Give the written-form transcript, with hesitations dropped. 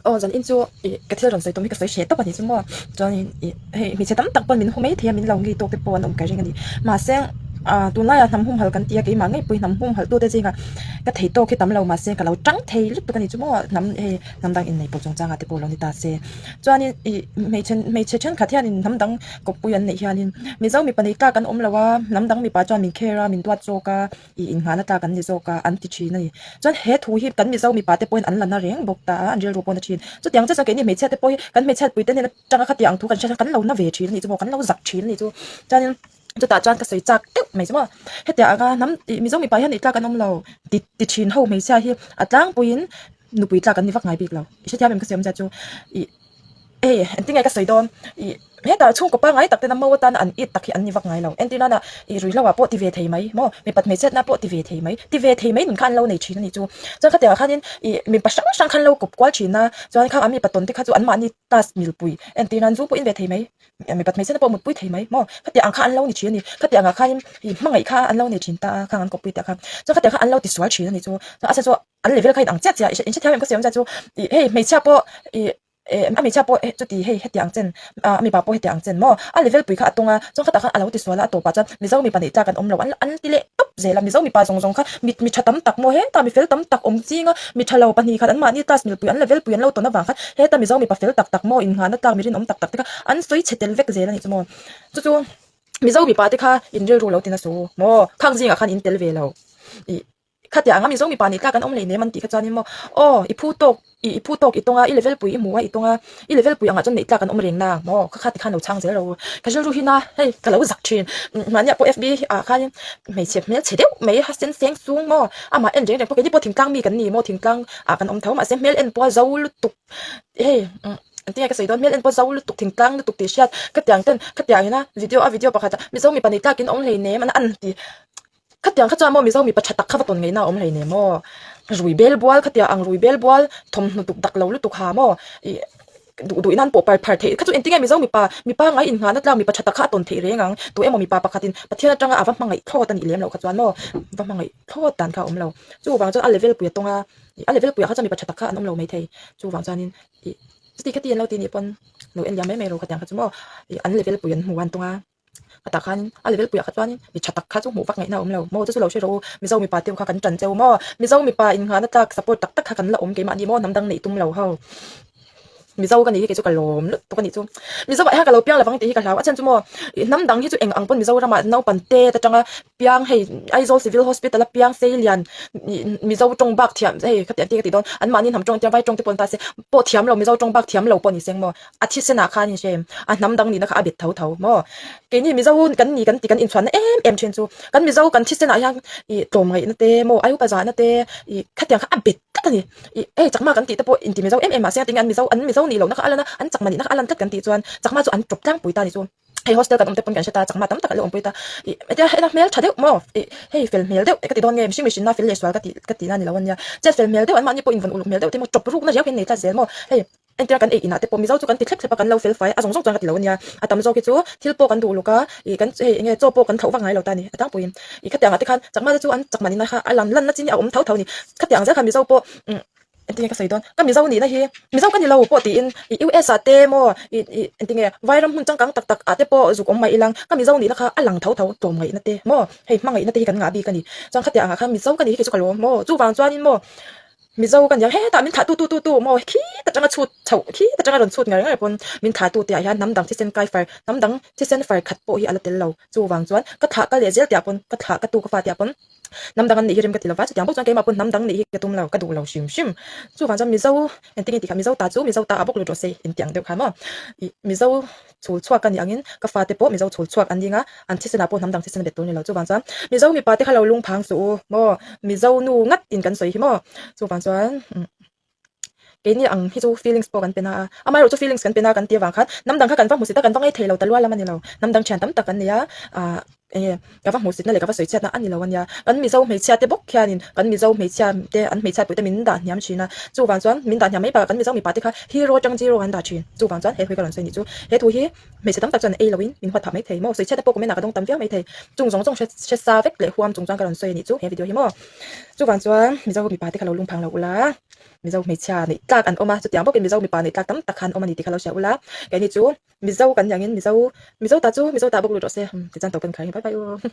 dần in chu cái theo dần sai tôi mi cái sai chết tập này chứ mà dần hey mi sẽ tắm tắc bận mình hôm ấy thì mình lòng gì tôi cái bận ông cái gì cái gì mà xem tôi nói là nằm hôm hở cái tia cái mà ngay bữa nằm hôm hở tôi đây gì cái thấy tôi cái tắm lâu mà xem cái lâu trắng thấy lúc cái này chứ mà nằm đang in này bộ trong trang à thì bộ lòng đi ta xem cho nên mấy chân cái thì nằm đang có bữa này thì mi dâu mi bận đi ta cái ông làว่าnằm đang mi bà cho mình care mình đoạt cho cái in hàng ta cái gì cho cái anti chi này cho nên hết thu hiệp cái mi dâu mi bà thì bữa anh là nó riêng bốc ta anh riêng bốc nó chi chút tiếng chắc cái này mấy chết thì bữa cái mấy chết bữa tên này trang cái tiếng thu cái lâu nó về chi này chứ mà cái lâu giặc chi này chứ cho nên就打转个水炸丢没什么，迄条个咱咪种咪白遐你炸个弄咯，伫前后没下去，当不因你不炸个你发挨别咯，一条面个什么在做，点解个水多，迄但冲个巴挨特啲那冇單按一特去按你發挨咯，啲那如啦話波啲 VT 咪，冇咪不咪 set 那波啲 VT 咪，啲 VT 咪唔看樓你錢你做，就佢哋話看咪不上看樓個關錢啦，就係看阿咪不斷啲佢做按萬你打mil倍，啲那做波 VT 咪，咪不咪 set 那波冇杯提咪，冇，佢哋按看按樓你錢你，佢哋按看乜嘢看按樓你錢打，看按個杯打看，就佢哋看按樓啲少錢你做，而且做按 level 可以按只，而且條面個時候在做，未差波咪差波就啲迄啲真咪把波迄啲真麼level 背卡東將佢打開老啲數啦，多把陣咪走咪把你揸緊咁咯，按啲咧篤啫啦，咪走咪把種卡咪出抌特麼嘿，但咪 fail 抌特唔知nga咪出漏把你卡按萬你打咪背按 level 背按老多那橫卡，嘿但咪走咪把 fail 特麼in下那打咪啲咁特啲卡按水切del 啫啦，你知麼？就咪走咪把啲卡 in 咗路老啲那數，麼康子啊看 in del về咯，卡啲咪走咪把你打緊咁嚟你問啲卡陣麼？一鋪多一棟啊，一 level 背一模啊，一棟啊，一 level 背啊，真你打緊咁嚟啦，冇，佢睇到창啫咯，佢就去那，嘿，佢老實串，萬一播 FB 看未切咩切掉，未下先聲數麼，嘛 N 整不過啲播停更咪緊你麼停更緊咁頭嘛先咩 N 播走碌讀，嘿，點解個時段咩 N 播走碌讀停更碌讀啲 shit，佢訂那 video 白下，咪收咪把你打緊咁嚟呢，มันอัน啲。คัดยังคัดจามอมีเจ้ามีประชัดตักข้าวต้นไงนะอมเลยเนี่ยมอรุยเบลบัวคัดยังรุยเบลบัวทมตุกดักเราลุตุกหามอดูนั่นปอไปผ่านเทคัดจุอินติ้งมีเจ้ามีป้าไงอินงานนั่นเรามีประชัดตักข้าวต้นเทเรื่องตัวเอ็มมีป้าประคัดินประเทศจังอาวังมังไงทอดตันอีเลี้ยมเราคัดจานมอวังมังไงทอดตันข้าวอมเราจู่วางจนอันเลเวลปุยตรงอันเลเวลปุยเขาจะมีประชัดตักข้าวอมเราไม่เทจู่วางจานนี้สติคัดตีนเราตีนี่ปนเราเอ็นยังไม่รู้คัดยังคัดจุมออันเลเวลปุยหัววันตรงตาคันอะไรเวลปุยขัดว่านี่มีชัดตักข้าจุ่มหูฟักไงนะอมเราโม่จะสู้เราช่วยเรามีเจ้ามีปลาเตียวข้ากันจันเจ้าโม่มีเจ้ามีปลาอินหาหน้าตาสปอร์ตตักข้ากันละอมเกมันดีโม่น้ำดังหนีตุ้มเราเฮามีเจ้ากันนี่ที่เจ้ากันลมตัวกันนี่จุมีเจ้าแบบให้กันเราเปียงอะไรฟังตีที่กันเราอาจารย์จุ่มน้ำดังที่จุเองอังปนมีเจ้ารามาเน่าปันเตแต่จังเปียงให้ไอโซซิวิลฮอสพิทอลเปียงเซเลียนมีเจ้าจงบักเทียมเฮ้ยขัดตีกันตีโดนอันมานี่ทำจงเทียมไว้จงที่ปนตาเซปอเทียมเรามีเจ้าจงบักเทียมเราปนนี่เสียงโม่อาทิตย์เสนาคานี่เชมน้ำดังนี่นะคะอาบิดเท่าโม่เกนี่มีเจ้ากันนี่กันตีกันอินชวนเอ็มเชนจูกันมีเจ้ากันที่เสนาอย่างตรงไงนั่นเต้โม่อายุปัจจุบันนั่นเต้ขัดตีกันอาบิดกันนี่จักมากันตีแต่ปออินตีมีเจ้ามาเสียติงอันมีเจ้านี่เรานะคะอะไรนะจักมานี่นักอันลันทัดกันตีจวนจักมาจวนจบจ้างปุ๋ยตานี่จวนให้โฮสเทลกันแต่ปนกันชะตาจักมาตั้มตักเลยอมปุ๋ยตาเดี๋ยวให้นักเมลชัดเดียวมั้งให้ฟิลเมลเดียวก็ติดโดนเงยไม่ใช่ไม่ใช่น่าฟิลเลสวาก็ตินั่นนี่แล้ววันนี้จะฟิลเมลเดียวอันมันนี่ปนอินฟันอุลเมลเดียวที่มันจบรูปน่าจะเป็นในตัดเสียมั้งให้อันที่กันอีน่ะแต่ปนมีเจ้าจุกันติดคลิปใช่ปะกันเราฟิลไฟส่งจวนกันติแล้ววันนี้ตามเจ้าคิดจูที่ปกันดูลูกก็กันเงยโจ้ปกันเท่าฟังไงเราตานี่ตั้งปุ๋ยขัดอย่างที่คันจักมาจะจูอันจักมานี่นะคะอันลันนั่นจริงเอาอมเท่านี่ขัดอย่างจะคันมีเจ้าปอันที่ก็ใส่ดอนก็มีเจ้านี่นะเฮมีเจ้ากันนี่เราปกติอิวเอสอาเตโมอันที่ไวรัสหุ่นจังกังตักอาเตโปจุกอมไม่ลังก็มีเจ้านี่นะคะอันหลังเท่าตัวไม่นั่นเตโมเฮ้ยมั่งไงนั่นเตกันงาบีกันนี่จังขัดอย่างค่ะมีเจ้ากันนี่คือจุกโลโมจู่ฟังจวนนี่โมมีเจ้ากันอย่างเฮ้แต่มินถ่ายตู้โมขี้แต่จังชุดเฉาขี้แต่จังโดนชุดไงปนมินถ่ายตู้เตียน้ำดังที่เส้นไกไฟน้ำดังที่เส้นไฟขัดโปฮีอะไรเตลเราจู่ฟังจวนก็ถ่ายก็เลยเจลเตียปนก็ถ่ายก็ตู้ก็ฟ้าเตียปนน้ำดังนี่เรื่องก็ติดแล้วว่าจะอย่างพวกจังเกมาปนน้ำดังนี่ก็ตุ้มเราก็ดูเราชิมจู่ฟังจวนมีเจ้าเอ็นติ้งติค่ะมีเจ้าตาจู่มีเจ้าตาบุกเลยตัวเซ่เอ็นติ้งเดียวค่ะมั้งมีเจ้าชูชัวกันอย่างนี้ก็ฟ้าเตปมีเจ้าชูชัวอันนี้งะอันที่เส้นปนน้ำดังที่เส้นเบ็ดตัวนี่เราจู่ฟังจวนมีเจ้ามีปาที่เขาเราลุงพังสู่มั้งมีเจ้านูงัดอินกันสวยมั้งจู่ฟังจวนเกนี่อังฮิจู feelings ปกันเป็นไม่รู้จู feelings กันเป็นกันเตียวังคัดน้ำดังข้ากันฟังมุสิตากันฟังไอ้เทเราตะล้วนแล้วมันนี่เราน้ำดังแฉนตั้มตะกันเนี่ย cái văng một xịt này cái văng sợi chết na anh làวันya anh mi dâu mấy chết để bốc kia nên anh mi dâu mấy chết để anh mấy chết bữa để mình đàn nhắm chuyện na chú văn doan mình đàn nhắm mấy bà anh mi dâu mi bà thì khai hero trong zero anh đàn chuyện chú văn doan hết hơi cái lần sợi nhỉ chú hết thu hi mấy chết tấm tập chân A là win mình hoạt thảm mấy thầy mà sợi chết để bốc của mình là cái đông tấm phiếu mấy thầy trung giống trong chết xa vết lệ huam trung giống cái lần sợi nhỉ chú hết video hi mà chú văn doan mi dâu mi bà thì khai lâu lung phang lâu la mi dâu mấy chết này tạc anh oma chú tiếng bốc mi dâu mi bà này tạc tấm tạc han oma này thì khai lâu sẽ la cái này chú mi dâu cái nhà mi dâu ta chú mi dâu ta bốc luôn rồi xe thì chân tàu cần khai bye bye